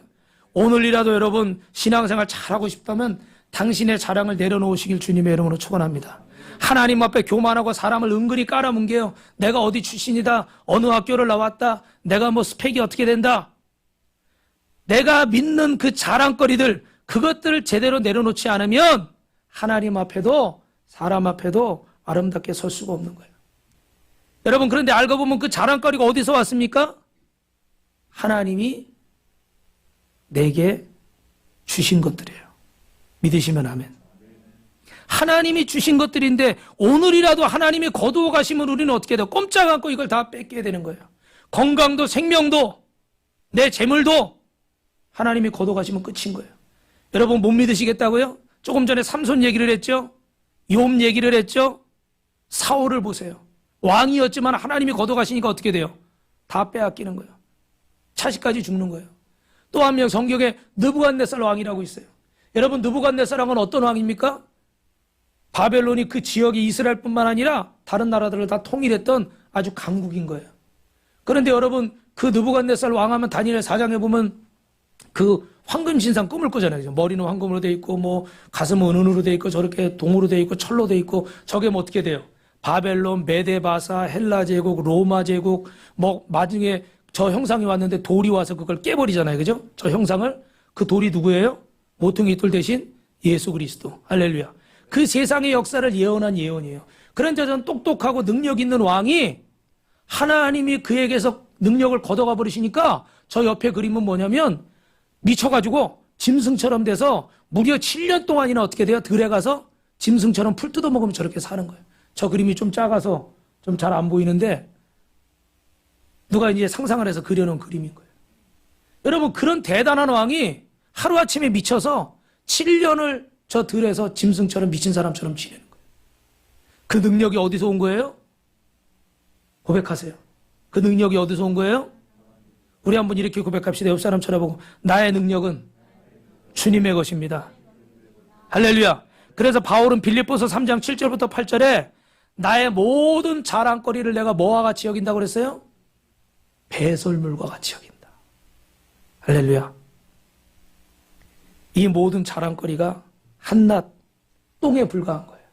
오늘이라도 여러분 신앙생활 잘하고 싶다면 당신의 자랑을 내려놓으시길 주님의 이름으로 축원합니다. 하나님 앞에 교만하고 사람을 은근히 깔아뭉개요. 내가 어디 출신이다, 어느 학교를 나왔다, 내가 뭐 스펙이 어떻게 된다, 내가 믿는 그 자랑거리들, 그것들을 제대로 내려놓지 않으면 하나님 앞에도 사람 앞에도 아름답게 설 수가 없는 거예요. 여러분, 그런데 알고 보면 그 자랑거리가 어디서 왔습니까? 하나님이 내게 주신 것들이에요. 믿으시면 아멘. 하나님이 주신 것들인데 오늘이라도 하나님이 거두어 가시면 우리는 어떻게 돼요? 꼼짝 않고 이걸 다 뺏게 되는 거예요. 건강도 생명도 내 재물도 하나님이 거두어 가시면 끝인 거예요. 여러분 못 믿으시겠다고요? 조금 전에 삼손 얘기를 했죠? 욥 얘기를 했죠? 사울을 보세요. 왕이었지만 하나님이 거두어 가시니까 어떻게 돼요? 다 빼앗기는 거예요. 차시까지 죽는 거예요. 또 한 명 성경에 느부갓네살 왕이라고 있어요. 여러분 느부갓네살 왕은 어떤 왕입니까? 바벨론이 그 지역이 이스라엘뿐만 아니라 다른 나라들을 다 통일했던 아주 강국인 거예요. 그런데 여러분 그 느부갓네살 왕하면 다니엘 4장에 보면 그 황금 신상 꿈을 꾸잖아요. 머리는 황금으로 돼 있고 뭐 가슴은 은으로 돼 있고 저렇게 동으로 돼 있고 철로 돼 있고 저게 뭐 어떻게 돼요? 바벨론, 메데바사, 헬라 제국, 로마 제국, 뭐 나중에 저 형상이 왔는데 돌이 와서 그걸 깨버리잖아요. 그죠? 저 형상을. 그 돌이 누구예요? 모퉁이 돌 대신 예수 그리스도. 할렐루야. 그 세상의 역사를 예언한 예언이에요. 그런데 저는 똑똑하고 능력 있는 왕이 하나님이 그에게서 능력을 걷어가 버리시니까 저 옆에 그림은 뭐냐면 미쳐가지고 짐승처럼 돼서 무려 7년 동안이나 어떻게 돼요? 들에 가서 짐승처럼 풀 뜯어먹으면 저렇게 사는 거예요. 저 그림이 좀 작아서 좀 잘 안 보이는데 누가 이제 상상을 해서 그려놓은 그림인 거예요. 여러분, 그런 대단한 왕이 하루아침에 미쳐서 7년을 저 들에서 짐승처럼 미친 사람처럼 지내는 거예요. 그 능력이 어디서 온 거예요? 고백하세요. 그 능력이 어디서 온 거예요? 우리 한번 이렇게 고백합시다. 옆 사람 쳐다보고, 나의 능력은 주님의 것입니다. 할렐루야. 그래서 바울은 빌립보서 3장 7절부터 8절에 나의 모든 자랑거리를 내가 뭐와 같이 여긴다고 그랬어요? 배설물과 같이 여긴다. 할렐루야. 이 모든 자랑거리가 한낱 똥에 불과한 거예요.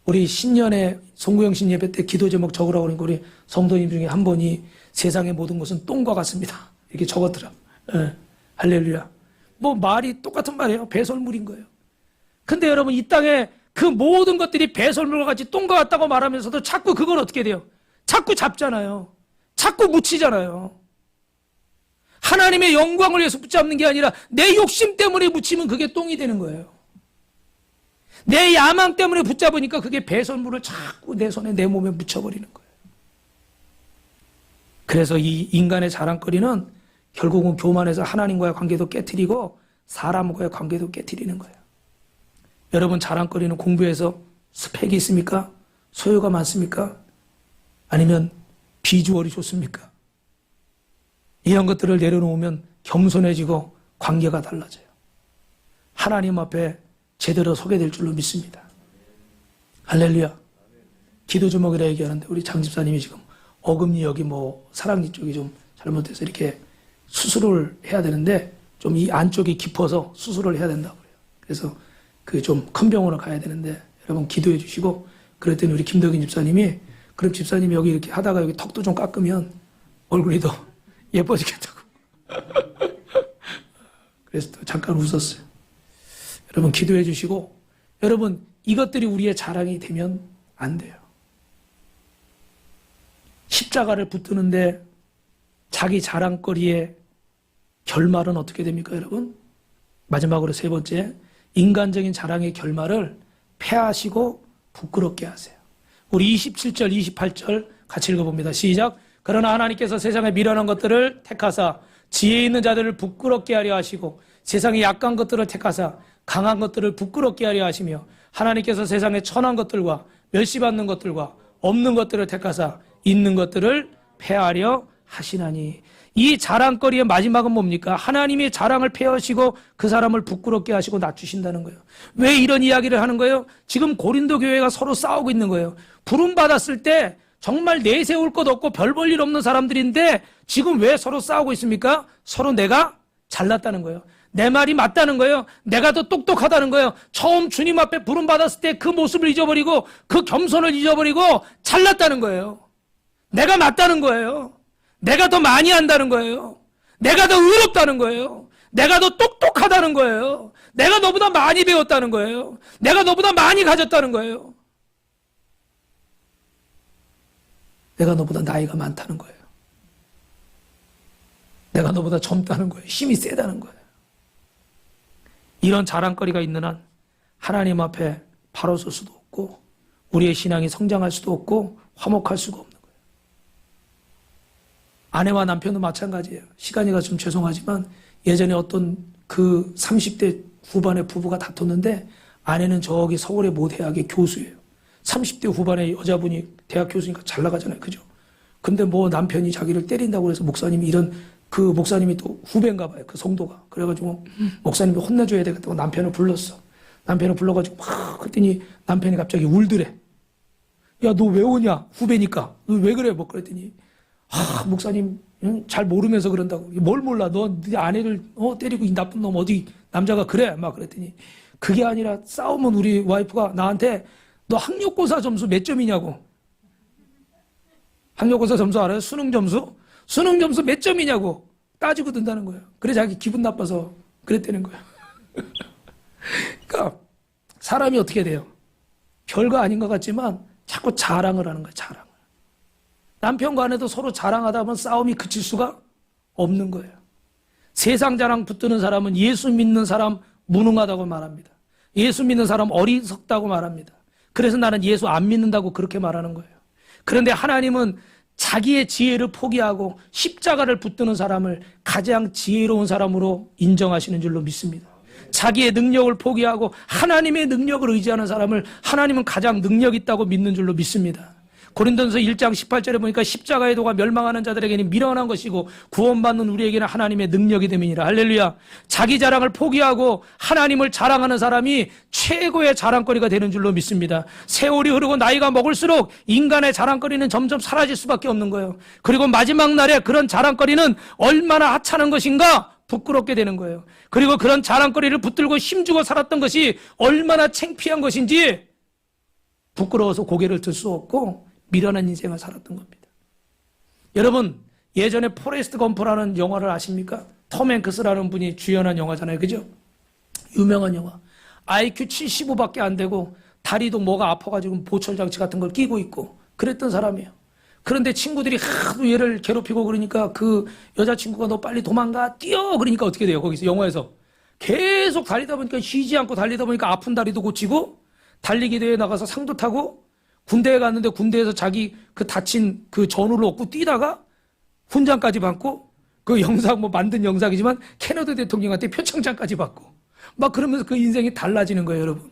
우리 신년에 송구영신 예배 때 기도 제목 적으라고 그러니까 우리 성도님 중에 한 분이 세상의 모든 것은 똥과 같습니다. 이렇게 적었더라. 네. 할렐루야. 뭐 말이 똑같은 말이에요. 배설물인 거예요. 근데 여러분, 이 땅에 그 모든 것들이 배설물과 같이 똥과 같다고 말하면서도 자꾸 그걸 어떻게 돼요? 자꾸 잡잖아요. 자꾸 묻히잖아요. 하나님의 영광을 위해서 붙잡는 게 아니라 내 욕심 때문에 묻히면 그게 똥이 되는 거예요. 내 야망 때문에 붙잡으니까 그게 배설물을 자꾸 내 손에 내 몸에 묻혀버리는 거예요. 그래서 이 인간의 자랑거리는 결국은 교만해서 하나님과의 관계도 깨트리고 사람과의 관계도 깨트리는 거예요. 여러분, 자랑거리는 공부해서 스펙이 있습니까? 소유가 많습니까? 아니면 비주얼이 좋습니까? 이런 것들을 내려놓으면 겸손해지고 관계가 달라져요. 하나님 앞에 제대로 서게 될 줄로 믿습니다. 할렐루야. 기도 제목이라 얘기하는데 우리 장 집사님이 지금 어금니 여기 뭐 사랑니 쪽이 좀 잘못돼서 이렇게 수술을 해야 되는데 좀 이 안쪽이 깊어서 수술을 해야 된다고 그래요. 그래서 그 좀 큰 병원을 가야 되는데 여러분 기도해 주시고, 그랬더니 우리 김덕인 집사님이, 그럼 집사님이 여기 이렇게 하다가 여기 턱도 좀 깎으면 얼굴이 더 예뻐지겠다고. 그래서 또 잠깐 웃었어요. 여러분 기도해 주시고, 여러분 이것들이 우리의 자랑이 되면 안 돼요. 십자가를 붙드는데 자기 자랑거리의 결말은 어떻게 됩니까, 여러분? 마지막으로 세 번째, 인간적인 자랑의 결말을 패하시고 부끄럽게 하세요. 우리 27절, 28절 같이 읽어봅니다. 시작. 그러나 하나님께서 세상의 미련한 것들을 택하사 지혜 있는 자들을 부끄럽게 하려 하시고 세상의 약한 것들을 택하사 강한 것들을 부끄럽게 하려 하시며 하나님께서 세상의 천한 것들과 멸시받는 것들과 없는 것들을 택하사 있는 것들을 패하려 하시나니. 이 자랑거리의 마지막은 뭡니까? 하나님이 자랑을 폐하시고 그 사람을 부끄럽게 하시고 낮추신다는 거예요. 왜 이런 이야기를 하는 거예요? 지금 고린도 교회가 서로 싸우고 있는 거예요. 부름 받았을 때 정말 내세울 것 없고 별 볼 일 없는 사람들인데 지금 왜 서로 싸우고 있습니까? 서로 내가 잘났다는 거예요. 내 말이 맞다는 거예요. 내가 더 똑똑하다는 거예요. 처음 주님 앞에 부름 받았을 때 그 모습을 잊어버리고 그 겸손을 잊어버리고 잘났다는 거예요. 내가 맞다는 거예요. 내가 더 많이 한다는 거예요. 내가 더 의롭다는 거예요. 내가 더 똑똑하다는 거예요. 내가 너보다 많이 배웠다는 거예요. 내가 너보다 많이 가졌다는 거예요. 내가 너보다 나이가 많다는 거예요. 내가 너보다 젊다는 거예요. 힘이 세다는 거예요. 이런 자랑거리가 있는 한 하나님 앞에 바로 설 수도 없고 우리의 신앙이 성장할 수도 없고 화목할 수가 없는 거예요. 아내와 남편도 마찬가지예요. 시간이 가서 좀 죄송하지만 예전에 어떤 그 30대 후반의 부부가 다퉜는데 아내는 저기 서울의 모 대학의 교수예요. 30대 후반의 여자분이 대학 교수니까 잘 나가잖아요. 그죠? 근데 뭐 남편이 자기를 때린다고 해서 목사님이 그 목사님이 또 후배인가 봐요. 그 성도가. 그래가지고 목사님이 혼내줘야 되겠다고 남편을 불렀어. 남편을 불러가지고 막 그랬더니 남편이 갑자기 울더래. 야, 너 왜 오냐? 후배니까. 너 왜 그래? 뭐 그랬더니 목사님 잘 모르면서 그런다고. 뭘 몰라? 너 네 아내를 때리고 이 나쁜 놈 어디 남자가 그래? 막 그랬더니 그게 아니라 싸우면 우리 와이프가 나한테 너 학력고사 점수 몇 점이냐고. 학력고사 점수 알아요? 수능 점수? 수능 점수 몇 점이냐고 따지고 든다는 거예요. 그래 자기 기분 나빠서 그랬다는 거예요. 그러니까 사람이 어떻게 돼요? 별거 아닌 것 같지만 자꾸 자랑을 하는 거예요. 자랑을. 남편과 아내도 서로 자랑하다 보면 싸움이 그칠 수가 없는 거예요. 세상 자랑 붙드는 사람은 예수 믿는 사람 무능하다고 말합니다. 예수 믿는 사람 어리석다고 말합니다. 그래서 나는 예수 안 믿는다고 그렇게 말하는 거예요. 그런데 하나님은 자기의 지혜를 포기하고 십자가를 붙드는 사람을 가장 지혜로운 사람으로 인정하시는 줄로 믿습니다. 자기의 능력을 포기하고 하나님의 능력을 의지하는 사람을 하나님은 가장 능력 있다고 믿는 줄로 믿습니다. 고린도전서 1장 18절에 보니까 십자가의 도가 멸망하는 자들에게는 미련한 것이고 구원받는 우리에게는 하나님의 능력이 됨이니라. 할렐루야. 자기 자랑을 포기하고 하나님을 자랑하는 사람이 최고의 자랑거리가 되는 줄로 믿습니다. 세월이 흐르고 나이가 먹을수록 인간의 자랑거리는 점점 사라질 수밖에 없는 거예요. 그리고 마지막 날에 그런 자랑거리는 얼마나 하찮은 것인가 부끄럽게 되는 거예요. 그리고 그런 자랑거리를 붙들고 힘주고 살았던 것이 얼마나 창피한 것인지 부끄러워서 고개를 들 수 없고 미련한 인생을 살았던 겁니다. 여러분 예전에 포레스트 검프라는 영화를 아십니까? 톰 행크스라는 분이 주연한 영화잖아요. 그죠? 유명한 영화. IQ 75밖에 안 되고 다리도 뭐가 아파가지고 보철장치 같은 걸 끼고 있고 그랬던 사람이에요. 그런데 친구들이 하도 얘를 괴롭히고 그러니까 그 여자친구가 너 빨리 도망가 뛰어 그러니까 어떻게 돼요? 거기서 영화에서 계속 달리다 보니까 쉬지 않고 달리다 보니까 아픈 다리도 고치고 달리기 대회에 나가서 상도 타고 군대에 갔는데 군대에서 자기 그 다친 그 전우를 얻고 뛰다가 훈장까지 받고 그 영상 뭐 만든 영상이지만 케너디 대통령한테 표창장까지 받고 막 그러면서 그 인생이 달라지는 거예요, 여러분.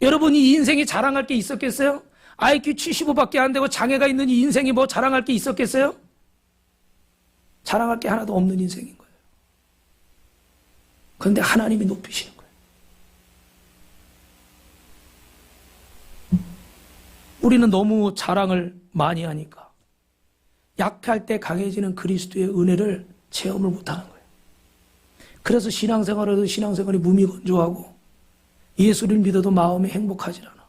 여러분 이 인생이 자랑할 게 있었겠어요? IQ 75밖에 안 되고 장애가 있는 이 인생이 뭐 자랑할 게 있었겠어요? 자랑할 게 하나도 없는 인생인 거예요. 그런데 하나님이 높이시는 거예요. 우리는 너무 자랑을 많이 하니까 약할 때 강해지는 그리스도의 은혜를 체험을 못하는 거예요. 그래서 신앙생활에도 신앙생활이 무미건조하고 예수를 믿어도 마음이 행복하지 않아.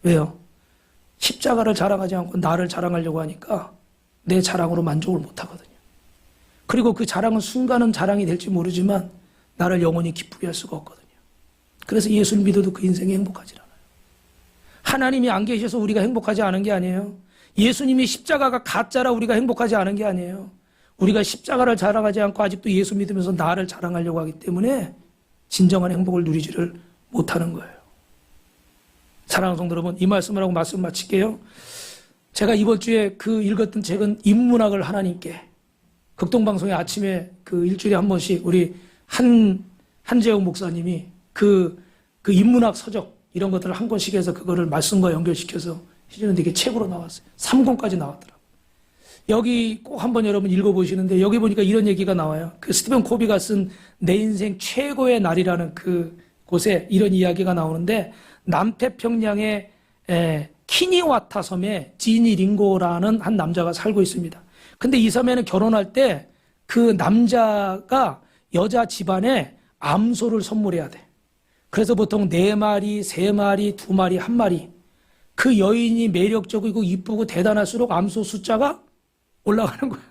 왜요? 십자가를 자랑하지 않고 나를 자랑하려고 하니까 내 자랑으로 만족을 못하거든요. 그리고 그 자랑은 순간은 자랑이 될지 모르지만 나를 영원히 기쁘게 할 수가 없거든요. 그래서 예수를 믿어도 그 인생이 행복하지 않아요. 하나님이 안 계셔서 우리가 행복하지 않은 게 아니에요. 예수님이 십자가가 가짜라 우리가 행복하지 않은 게 아니에요. 우리가 십자가를 자랑하지 않고 아직도 예수 믿으면서 나를 자랑하려고 하기 때문에 진정한 행복을 누리지를 못하는 거예요. 사랑하는 성도 여러분, 이 말씀을 하고 말씀 마칠게요. 제가 이번 주에 그 읽었던 책은 인문학을 하나님께, 극동방송의 아침에 그 일주일에 한 번씩 우리 한재웅 목사님이 그 인문학 서적 이런 것들을 한 권씩 해서 그거를 말씀과 연결시켜서 해주는데 이게 책으로 나왔어요. 3권까지 나왔더라고요. 여기 꼭 한번 여러분 읽어보시는데 여기 보니까 이런 얘기가 나와요. 그 스티븐 코비가 쓴 내 인생 최고의 날이라는 그 곳에 이런 이야기가 나오는데 남태평양의 키니와타 섬에 지니 링고라는 한 남자가 살고 있습니다. 근데 이 섬에는 결혼할 때 그 남자가 여자 집안에 암소를 선물해야 돼. 그래서 보통 4마리, 3마리, 2마리, 1마리. 그 여인이 매력적이고 이쁘고 대단할수록 암소 숫자가 올라가는 거예요.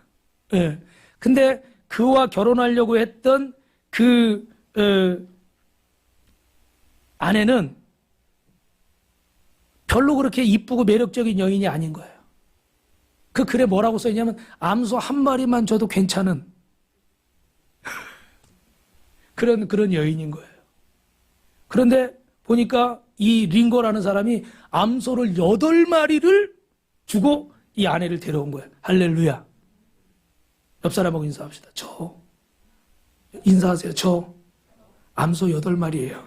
예. 근데 그와 결혼하려고 했던 그 아내는 별로 그렇게 이쁘고 매력적인 여인이 아닌 거예요. 그 글에 뭐라고 써있냐면 암소 1마리만 줘도 괜찮은 그런 여인인 거예요. 그런데 보니까 이 링고라는 사람이 암소를 8마리를 주고 이 아내를 데려온 거예요. 할렐루야. 옆 사람하고 인사합시다. 인사하세요. 저 암소 8마리예요.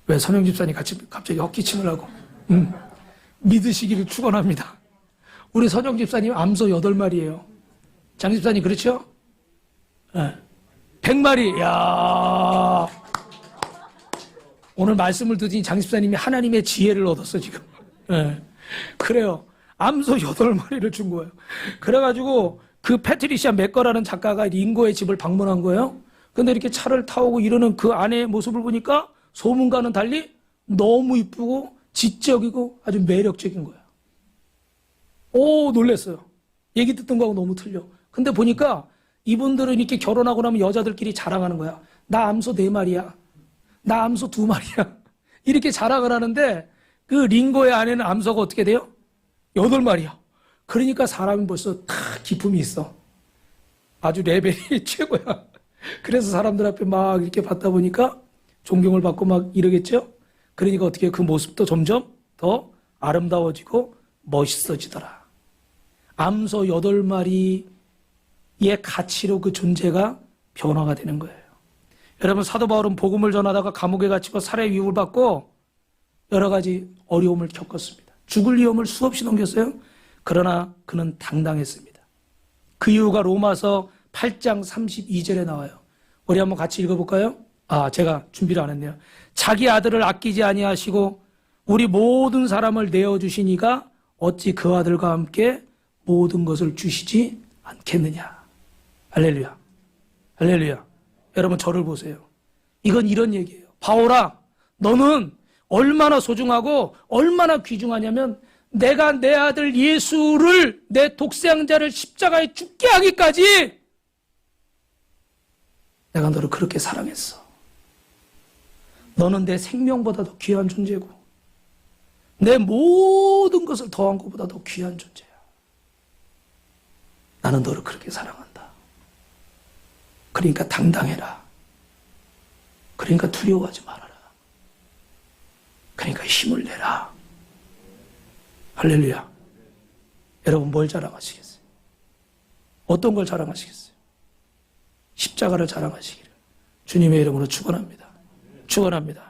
왜 선영 집사님 갑자기 헛기침을 하고 믿으시기를 축원합니다. 우리 선영 집사님 암소 8마리예요. 장 집사님 그렇죠? 네. 100마리. 야. 오늘 말씀을 듣더니 장 집사님이 하나님의 지혜를 얻었어 지금. 네. 그래요. 암소 8마리를 준 거예요. 그래가지고 그 패트리시아 맥거라는 작가가 링고의 집을 방문한 거예요. 근데 이렇게 차를 타오고 이러는 그 아내의 모습을 보니까 소문과는 달리 너무 이쁘고 지적이고 아주 매력적인 거예요. 오, 놀랬어요. 얘기 듣던 거하고 너무 틀려. 근데 보니까 이분들은 이렇게 결혼하고 나면 여자들끼리 자랑하는 거야. 나 암소 4마리야. 나 암소 2마리야. 이렇게 자랑을 하는데 그 링고의 안에는 암소가 어떻게 돼요? 8마리야. 그러니까 사람이 벌써 다 기품이 있어. 아주 레벨이 최고야. 그래서 사람들 앞에 막 이렇게 받다 보니까 존경을 받고 막 이러겠죠? 그러니까 어떻게 그 모습도 점점 더 아름다워지고 멋있어지더라. 암소 8마리의 가치로 그 존재가 변화가 되는 거예요. 여러분, 사도 바울은 복음을 전하다가 감옥에 갇히고 살해 위협을 받고 여러 가지 어려움을 겪었습니다. 죽을 위험을 수없이 넘겼어요. 그러나 그는 당당했습니다. 그 이유가 로마서 8장 32절에 나와요. 우리 한번 같이 읽어볼까요? 제가 준비를 안 했네요. 자기 아들을 아끼지 아니하시고 우리 모든 사람을 내어주시니가 어찌 그 아들과 함께 모든 것을 주시지 않겠느냐. 할렐루야. 할렐루야. 여러분, 저를 보세요. 이건 이런 얘기예요. 바울아, 너는 얼마나 소중하고 얼마나 귀중하냐면 내가 내 아들 예수를, 내 독생자를 십자가에 죽게 하기까지 내가 너를 그렇게 사랑했어. 너는 내 생명보다 더 귀한 존재고 내 모든 것을 더한 것보다 더 귀한 존재야. 나는 너를 그렇게 사랑한다. 그러니까 당당해라. 그러니까 두려워하지 말아라. 그러니까 힘을 내라. 할렐루야. 여러분, 뭘 자랑하시겠어요? 어떤 걸 자랑하시겠어요? 십자가를 자랑하시기를 주님의 이름으로 축원합니다. 축원합니다.